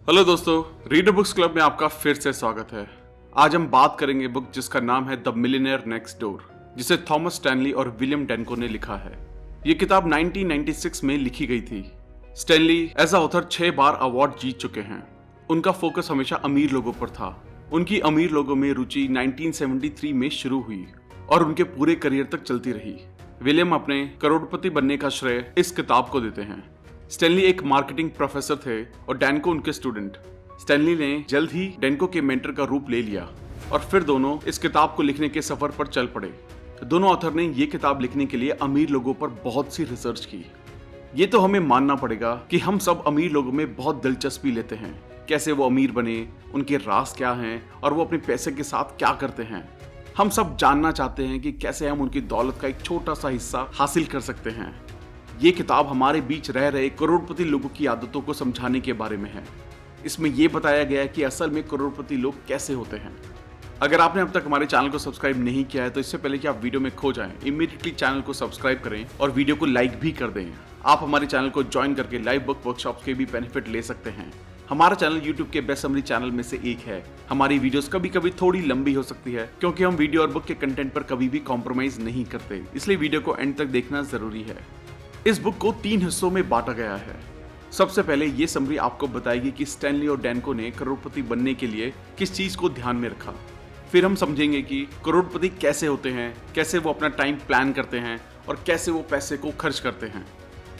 Hello दोस्तों, reader books club में आपका फिर से स्वागत है। आज हम बात करेंगे बुक जिसका नाम है द मिलियनेयर नेक्स्ट डोर, जिसे थॉमस स्टैनली और विलियम डेनको ने लिखा है। ये किताब 1996 में लिखी गई थी। स्टैनली एज अ ऑथर 6 बार अवार्ड जीत चुके हैं। उनका फोकस हमेशा अमीर लोगों पर था। उनकी अमीर लोगों में रुचि 1973 में शुरू हुई और उनके पूरे करियर तक चलती रही। विलियम अपने करोड़पति बनने का श्रेय इस किताब को देते हैं। स्टैनली एक मार्केटिंग प्रोफेसर थे और डेनको उनके स्टूडेंट। स्टैनली ने जल्द ही डेनको के मेंटर का रूप ले लिया और फिर दोनों इस किताब को लिखने के सफर पर चल पड़े। दोनों ऑथर ने ये किताब लिखने के लिए अमीर लोगों पर बहुत सी रिसर्च की। ये तो हमें मानना पड़ेगा कि हम सब अमीर लोगों में बहुत दिलचस्पी लेते हैं। कैसे वो अमीर बने, उनके राज क्या हैं और वो अपने पैसे के साथ क्या करते हैं। हम सब जानना चाहते हैं कि कैसे हम उनकी दौलत का एक छोटा सा हिस्सा हासिल कर सकते हैं। ये किताब हमारे बीच रह रहे करोड़पति लोगों की आदतों को समझाने के बारे में है। इसमें यह बताया गया है कि असल में करोड़पति लोग कैसे होते हैं। अगर आपने अब तक हमारे चैनल को सब्सक्राइब नहीं किया है तो इससे पहले कि आप वीडियो में खो जाएं, इमीडिएटली चैनल को सब्सक्राइब करें और वीडियो को लाइक भी कर दें। आप हमारे चैनल को ज्वाइन करके लाइव बुक वर्कशॉप के भी बेनिफिट ले सकते हैं। हमारा चैनल YouTube के बेस्ट समरी चैनल में से एक है। हमारी वीडियोस कभी कभी थोड़ी लंबी हो सकती है क्योंकि हम वीडियो और बुक के कंटेंट पर कभी भी कॉम्प्रोमाइज नहीं करते, इसलिए वीडियो को एंड तक देखना जरूरी है। इस बुक को 3 हिस्सों में बांटा गया है। सबसे पहले ये समरी आपको बताएगी कि स्टैनली और डेनको ने करोड़पति बनने के लिए किस चीज को ध्यान में रखा। फिर हम समझेंगे कि करोड़पति कैसे होते हैं, कैसे वो अपना टाइम प्लान करते हैं और कैसे वो पैसे को खर्च करते हैं।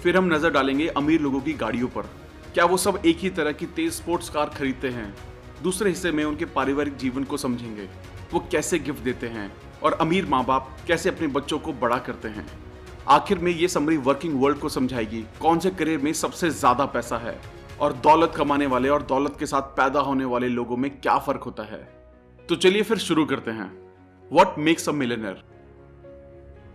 फिर हम नजर डालेंगे अमीर लोगों की गाड़ियों पर। क्या वो सब एक ही तरह की तेज स्पोर्ट्स कार खरीदते हैं। दूसरे हिस्से में उनके पारिवारिक जीवन को समझेंगे, वो कैसे गिफ्ट देते हैं और अमीर माँ बाप कैसे अपने बच्चों को बड़ा करते हैं। आखिर में ये समरी वर्किंग वर्ल्ड को समझाएगी कौन से करियर में सबसे ज्यादा पैसा है और दौलत कमाने वाले और दौलत के साथ पैदा होने वाले लोगों में क्या फर्क होता है। तो चलिए फिर शुरू करते हैं। What makes a millionaire?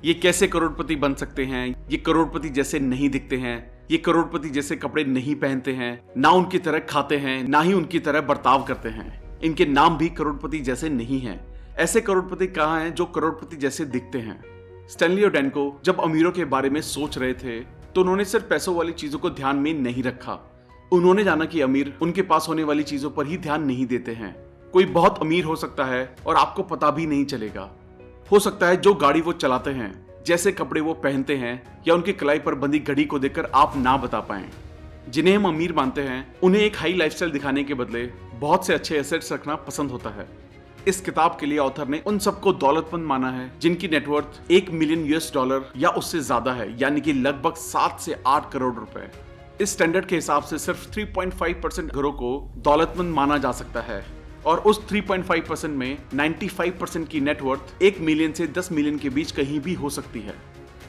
ये कैसे करोड़पति बन सकते हैं? ये करोड़पति जैसे नहीं दिखते हैं। ये करोड़पति जैसे कपड़े नहीं पहनते हैं, ना उनकी तरह खाते हैं, ना ही उनकी तरह बर्ताव करते हैं। इनके नाम भी करोड़पति जैसे नहीं हैं। ऐसे करोड़पति कहाँ हैं जो करोड़पति जैसे दिखते हैं? स्टैनली और डेनको जब अमीरों के बारे में सोच रहे थे तो उन्होंने सिर्फ पैसों वाली चीजों को ध्यान में नहीं रखा। उन्होंने जाना कि अमीर उनके पास होने वाली चीजों पर ही ध्यान नहीं देते हैं। कोई बहुत अमीर हो सकता है और आपको पता भी नहीं चलेगा। हो सकता है जो गाड़ी वो चलाते हैं, जैसे कपड़े वो पहनते हैं या उनकी कलाई पर बंधी घड़ी को देखकर आप ना बता पाएं। जिन्हें हम अमीर मानते हैं उन्हें एक हाई लाइफस्टाइल दिखाने के बदले बहुत से अच्छे एसेट्स रखना पसंद होता है। इस किताब के लिए ऑथर ने उन सबको दौलतमंद माना है जिनकी नेटवर्थ $1 मिलियन या उससे ज्यादा है, यानी कि लगभग 7 से 8 करोड़ रुपए। इस स्टैंडर्ड के हिसाब से सिर्फ 3.5% घरों को दौलतमंद माना जा सकता है और उस 3.5% में 95% की नेटवर्थ 1 मिलियन से 10 मिलियन के बीच कहीं भी हो सकती है।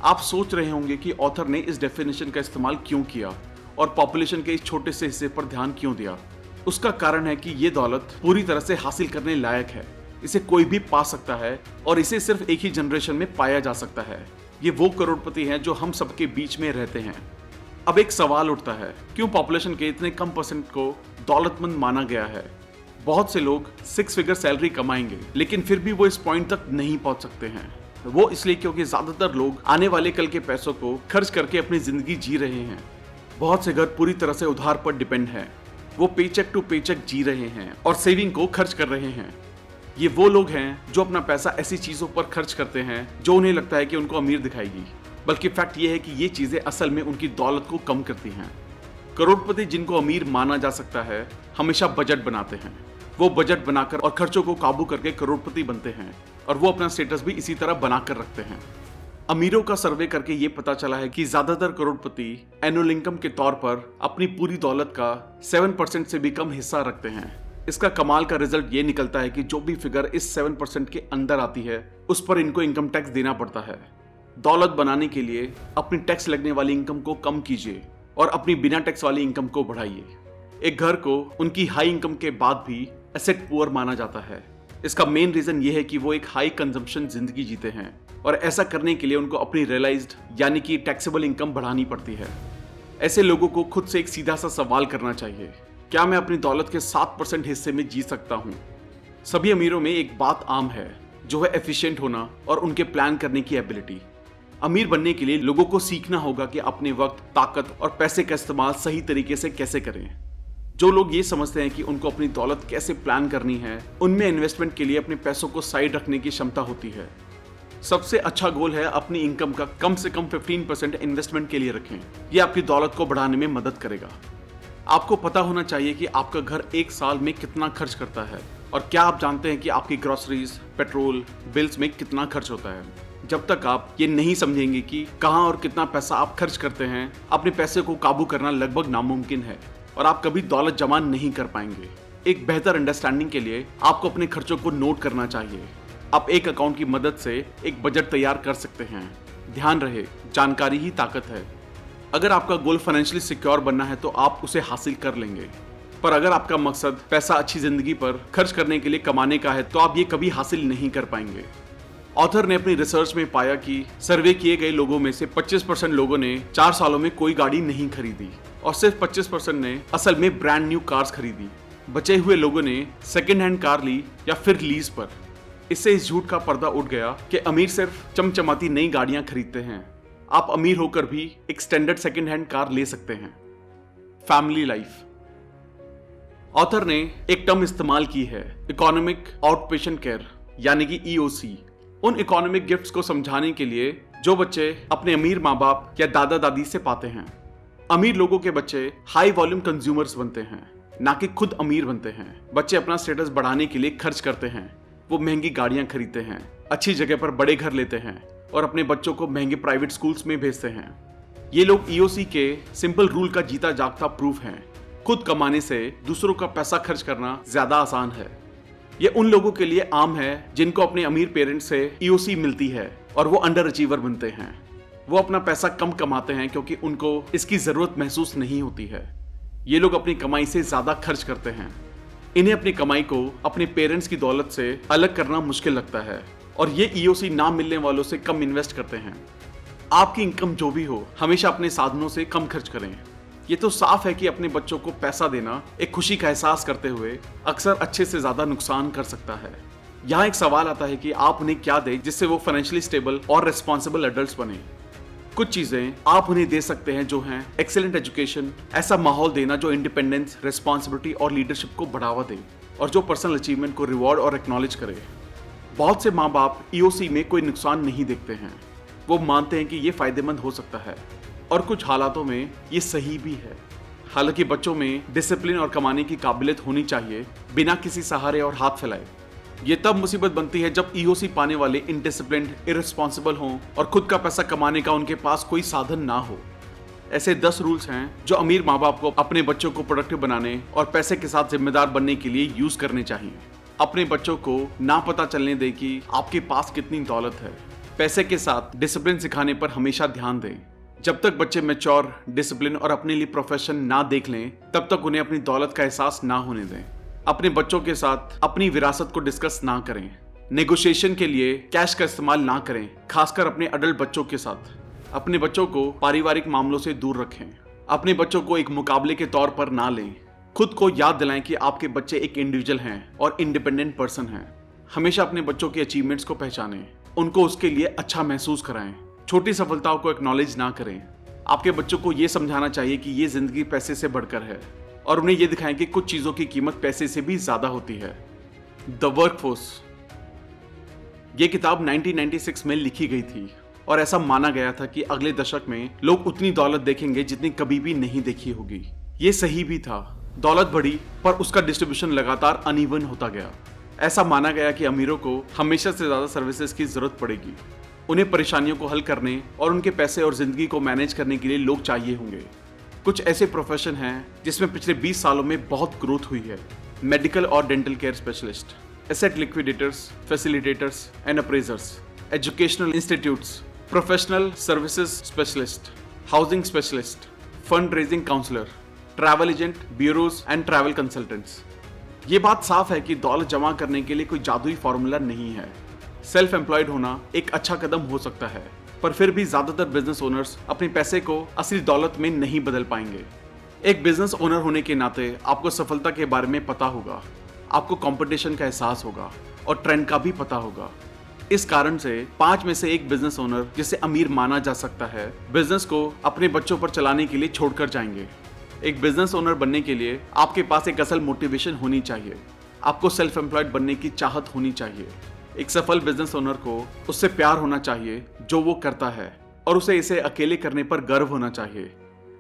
आप सोच रहे होंगे कि ऑथर ने इस डेफिनेशन का इस्तेमाल क्यों किया और पॉपुलेशन के इस छोटे से हिस्से पर ध्यान क्यों दिया। उसका कारण है कि ये दौलत पूरी तरह से हासिल करने लायक है। इसे कोई भी पा सकता है और इसे सिर्फ एक ही जनरेशन में पाया जा सकता है। ये वो करोड़पति हैं जो हम सबके बीच में रहते हैं। अब एक सवाल उठता है, क्यों पॉपुलेशन के इतने कम परसेंट को दौलतमंद माना गया है? बहुत से लोग 6 फिगर सैलरी कमाएंगे लेकिन फिर भी वो इस पॉइंट तक नहीं पहुंच सकते हैं। वो इसलिए क्योंकि ज्यादातर लोग आने वाले कल के पैसों को खर्च करके अपनी जिंदगी जी रहे हैं। बहुत से घर पूरी तरह से उधार पर डिपेंड है। वो पेचेक टू पेचेक जी रहे हैं और सेविंग को खर्च कर रहे हैं। ये वो लोग हैं जो अपना पैसा ऐसी चीजों पर खर्च करते हैं जो उन्हें लगता है कि उनको अमीर दिखाएगी, बल्कि फैक्ट ये है कि ये चीजें असल में उनकी दौलत को कम करती हैं। करोड़पति जिनको अमीर माना जा सकता है हमेशा बजट बनाते हैं। वो बजट बनाकर और खर्चों को काबू करके करोड़पति बनते हैं और वो अपना स्टेटस भी इसी तरह बनाकर रखते हैं। अमीरों का सर्वे करके ये पता चला है कि ज्यादातर करोड़पति एनुअल इनकम के तौर पर अपनी पूरी दौलत का 7% से भी कम हिस्सा रखते हैं। इसका कमाल का रिजल्ट ये निकलता है कि जो भी फिगर इस 7% के अंदर आती है उस पर इनको इनकम टैक्स देना पड़ता है। दौलत बनाने के लिए अपनी टैक्स लगने वाली इनकम को कम कीजिए और अपनी बिना टैक्स वाली इनकम को बढ़ाइए। एक घर को उनकी हाई इनकम के बाद भी एसेट पुअर माना जाता है। इसका मेन रीजन ये है कि वो एक हाई कंजम्पशन जिंदगी जीते हैं और ऐसा करने के लिए उनको अपनी रियलाइज्ड यानी कि टैक्सेबल इनकम बढ़ानी पड़ती है। ऐसे लोगों को खुद से एक सीधा सा सवाल करना चाहिए, क्या मैं अपनी दौलत के 7% हिस्से में जी सकता हूँ? सभी अमीरों में एक बात आम है जो है एफिशिएंट होना और उनके प्लान करने की एबिलिटी। अमीर बनने के लिए लोगों को सीखना होगा कि अपने वक्त, ताकत और पैसे का इस्तेमाल सही तरीके से कैसे करें। जो लोग ये समझते हैं कि उनको अपनी दौलत कैसे प्लान करनी है, उनमें इन्वेस्टमेंट के लिए अपने पैसों को साइड रखने की क्षमता होती है। सबसे अच्छा गोल है अपनी इनकम का कम से कम 15% इन्वेस्टमेंट के लिए रखें। यह आपकी दौलत को बढ़ाने में मदद करेगा। आपको पता होना चाहिए कि आपका घर एक साल में कितना खर्च करता है, और क्या आप जानते हैं कि आपकी ग्रोसरीज, पेट्रोल, बिल्स में कितना खर्च होता है। जब तक आप ये नहीं समझेंगे कि कहाँ और कितना पैसा आप खर्च करते हैं, अपने पैसे को काबू करना लगभग नामुमकिन है और आप कभी दौलत जमा नहीं कर पाएंगे। एक बेहतर अंडरस्टैंडिंग के लिए आपको अपने खर्चों को नोट करना चाहिए। आप एक अकाउंट की मदद से एक बजट तैयार कर सकते हैं। ध्यान रहे, जानकारी ही ताकत है। अगर आपका गोल फाइनेंशियली सिक्योर बनना है तो आप उसे हासिल कर लेंगे, पर अगर आपका मकसद पैसा अच्छी जिंदगी पर खर्च करने के लिए कमाने का है तो आप ये कभी हासिल नहीं कर पाएंगे। ऑथर ने अपनी रिसर्च में पाया कि सर्वे किए गए लोगों में से 25% लोगों ने 4 सालों में कोई गाड़ी नहीं खरीदी और सिर्फ 25% ने असल में ब्रांड न्यू कार्स खरीदी। बचे हुए लोगों ने सेकेंड हैंड कार ली या फिर लीज पर। इससे इस झूठ का पर्दा उठ गया कि अमीर सिर्फ चमचमाती नई गाड़ियां खरीदते हैं। आप अमीर होकर भी एक स्टैंडर्ड सेकेंड हैंड कार ले सकते हैं। Family life. ऑथर ने एक टर्म इस्तेमाल की है, इकोनॉमिक आउटपेशेंट केयर, यानी कि ईओसी। उन इकोनॉमिक गिफ्ट्स को समझाने के लिए जो बच्चे अपने अमीर माँ बाप या दादा दादी से पाते हैं। अमीर लोगों के बच्चे हाई वॉल्यूम कंज्यूमर्स बनते हैं, ना कि खुद अमीर बनते हैं। बच्चे अपना स्टेटस बढ़ाने के लिए खर्च करते हैं। वो महंगी गाड़ियां खरीदते हैं, अच्छी जगह पर बड़े घर लेते हैं और अपने बच्चों को महंगे प्राइवेट स्कूल्स में भेजते हैं। ये लोग ईओसी के सिंपल रूल का जीता जागता प्रूफ हैं। खुद कमाने से दूसरों का पैसा खर्च करना ज्यादा आसान है। ये उन लोगों के लिए आम है जिनको अपने अमीर पेरेंट्स से ईओसी मिलती है और वो अंडर अचीवर बनते हैं। वो अपना पैसा कम कमाते हैं क्योंकि उनको इसकी जरूरत महसूस नहीं होती है। ये लोग अपनी कमाई से ज्यादा खर्च करते हैं। इन्हें अपनी कमाई को अपने पेरेंट्स की दौलत से अलग करना मुश्किल लगता है और ये ईओसी ना मिलने वालों से कम इन्वेस्ट करते हैं। आपकी इनकम जो भी हो, हमेशा अपने साधनों से कम खर्च करें। ये तो साफ है कि अपने बच्चों को पैसा देना एक खुशी का एहसास करते हुए अक्सर अच्छे से ज्यादा नुकसान कर सकता है। यहाँ एक सवाल आता है कि आप उन्हें क्या दें जिससे वो फाइनेंशियली स्टेबल और रिस्पॉन्सिबल एडल्ट्स बने। कुछ चीजें आप उन्हें दे सकते हैं जो हैं एक्सेलेंट एजुकेशन, ऐसा माहौल देना जो इंडिपेंडेंस, रिस्पॉन्सिबिलिटी और लीडरशिप को बढ़ावा दे और जो पर्सनल अचीवमेंट को रिवॉर्ड और एक्नॉलेज करे। बहुत से माँ बाप ईओसी में कोई नुकसान नहीं देखते हैं। वो मानते हैं कि ये फायदेमंद हो सकता है और कुछ हालातों में ये सही भी है। हालांकि बच्चों में डिसिप्लिन और कमाने की काबिलियत होनी चाहिए बिना किसी सहारे और हाथ फैलाए। ये तब मुसीबत बनती है जब ईओसी पाने वाले इनडिसिप्लिन्ड, इररिस्पॉन्सिबल हों और खुद का पैसा कमाने का उनके पास कोई साधन ना हो। ऐसे 10 रूल्स हैं जो अमीर माँ बाप को अपने बच्चों को प्रोडक्टिव बनाने और पैसे के साथ जिम्मेदार बनने के लिए यूज करने चाहिए। अपने बच्चों को ना पता चलने दें कि आपके पास कितनी दौलत है। पैसे के साथ डिसिप्लिन सिखाने पर हमेशा ध्यान दें। जब तक बच्चे मैच्योर, डिसिप्लिन और अपने लिए प्रोफेशन ना देख लें, तब तक उन्हें अपनी दौलत का एहसास ना होने दें। अपने बच्चों के साथ अपनी विरासत को डिस्कस ना करें। नेगोशिएशन के लिए कैश का इस्तेमाल ना करें, खासकर अपने अडल्ट बच्चों के साथ। अपने बच्चों को पारिवारिक मामलों से दूर रखें। अपने बच्चों को एक मुकाबले के तौर पर ना लें। खुद को याद दिलाएं कि आपके बच्चे एक इंडिविजुअल हैं और इंडिपेंडेंट पर्सन हैं। हमेशा अपने बच्चों के अचीवमेंट्स को पहचानें, उनको उसके लिए अच्छा महसूस कराएं। छोटी सफलताओं को एक्नॉलेज ना करें। आपके बच्चों को यह समझाना चाहिए कि ये जिंदगी पैसे से बढ़कर है और उन्हें यह दिखाएं कि कुछ चीजों की कीमत पैसे से भी ज्यादा होती है। The workforce. ये किताब 1996 में लिखी गई थी और ऐसा माना गया था कि अगले दशक में लोग उतनी दौलत देखेंगे जितनी कभी भी नहीं देखी होगी। ये सही भी था। दौलत बढ़ी पर उसका डिस्ट्रीब्यूशन लगातार अनइवन होता गया। ऐसा माना गया कि अमीरों को हमेशा से ज्यादा सर्विसेज की जरूरत पड़ेगी। उन्हें परेशानियों को हल करने और उनके पैसे और जिंदगी को मैनेज करने के लिए लोग चाहिए होंगे। कुछ ऐसे प्रोफेशन हैं जिसमें पिछले 20 सालों में बहुत ग्रोथ हुई है। मेडिकल और dental care specialist, asset liquidators, facilitators and appraisers, educational institutes, professional services specialist, housing specialist, fund raising counsellor, travel agent, bureaus and travel consultants. ये बात साफ है कि दौलत जमा करने के लिए कोई जादुई फॉर्मूला नहीं है। सेल्फ एम्प्लॉयड होना एक अच्छा कदम हो सकता है, पर फिर भी ज्यादातर बिजनेस ओनर्स अपने पैसे को असली दौलत में नहीं बदल पाएंगे। एक बिजनेस ओनर होने के नाते आपको सफलता के बारे में पता होगा, आपको कंपटीशन का एहसास होगा और ट्रेंड का भी पता होगा। इस कारण से 5 में से एक बिजनेस ओनर जिसे अमीर माना जा सकता है, बिजनेस को अपने बच्चों पर चलाने के लिए छोड़कर जाएंगे। एक बिजनेस ओनर बनने के लिए आपके पास एक असल मोटिवेशन होनी चाहिए। आपको सेल्फ एम्प्लॉयड बनने की चाहत होनी चाहिए। एक सफल बिजनेस ओनर को उससे प्यार होना चाहिए जो वो करता है और उसे इसे अकेले करने पर गर्व होना चाहिए।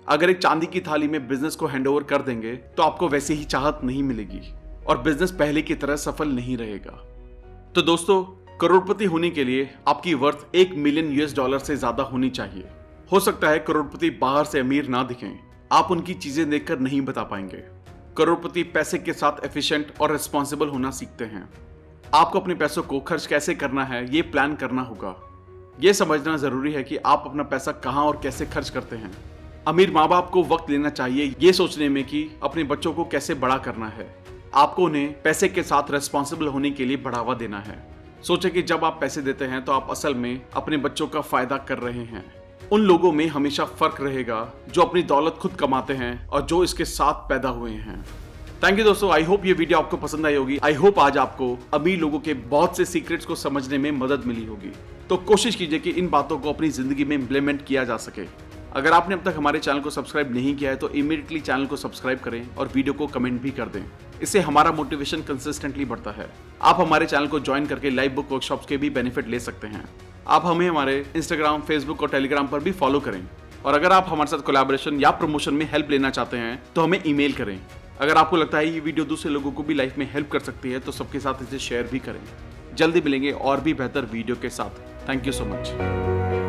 अगर एक चांदी की थाली में बिजनेस को हैंडओवर कर देंगे तो आपको वैसे ही चाहत नहीं मिलेगी और बिजनेस पहले की तरह सफल नहीं रहेगा। तो दोस्तों, करोड़पति होने के लिए आपकी वर्थ $1 मिलियन से ज्यादा होनी चाहिए। हो सकता है करोड़पति बाहर से अमीर ना दिखें, आप उनकी चीजें देखकर नहीं बता पाएंगे। करोड़पति पैसे के साथ एफिशिएंट और रिस्पॉन्सिबल होना सीखते हैं। आपको अपने पैसों को खर्च कैसे करना है ये प्लान करना होगा। ये समझना जरूरी है कि आप अपना पैसा कहां और कैसे खर्च करते हैं। अमीर माँ बाप को वक्त लेना चाहिए ये सोचने में कि अपने बच्चों को कैसे बड़ा करना है। आपको उन्हें पैसे के साथ रिस्पॉन्सिबल होने के लिए बढ़ावा देना है। सोचे कि जब आप पैसे देते हैं तो आप असल में अपने बच्चों का फायदा कर रहे हैं। उन लोगों में हमेशा फर्क रहेगा जो अपनी दौलत खुद कमाते हैं और जो इसके साथ पैदा हुए हैं। थैंक यू दोस्तों, आई होप ये वीडियो आपको पसंद आई होगी। आई होप आज आपको अमीर लोगों के बहुत से सीक्रेट्स को समझने में मदद मिली होगी। तो कोशिश कीजिए कि इन बातों को अपनी जिंदगी में इंप्लीमेंट किया जा सके। अगर आपने अब तक हमारे चैनल को सब्सक्राइब नहीं किया है तो इमीडिएटली चैनल को सब्सक्राइब करें और वीडियो को कमेंट भी कर दें। इससे हमारा मोटिवेशन कंसिस्टेंटली बढ़ता है। आप हमारे चैनल को ज्वाइन करके लाइव बुक वर्कशॉप्स के भी बेनिफिट ले सकते हैं। आप हमें हमारे इंस्टाग्राम, फेसबुक और टेलीग्राम पर भी फॉलो करें। और अगर आप हमारे साथ कोलैबोरेशन या प्रमोशन में हेल्प लेना चाहते हैं तो हमें ईमेल करें। अगर आपको लगता है ये वीडियो दूसरे लोगों को भी लाइफ में हेल्प कर सकती है तो सबके साथ इसे शेयर भी करें। जल्दी मिलेंगे और भी बेहतर वीडियो के साथ। Thank you so much.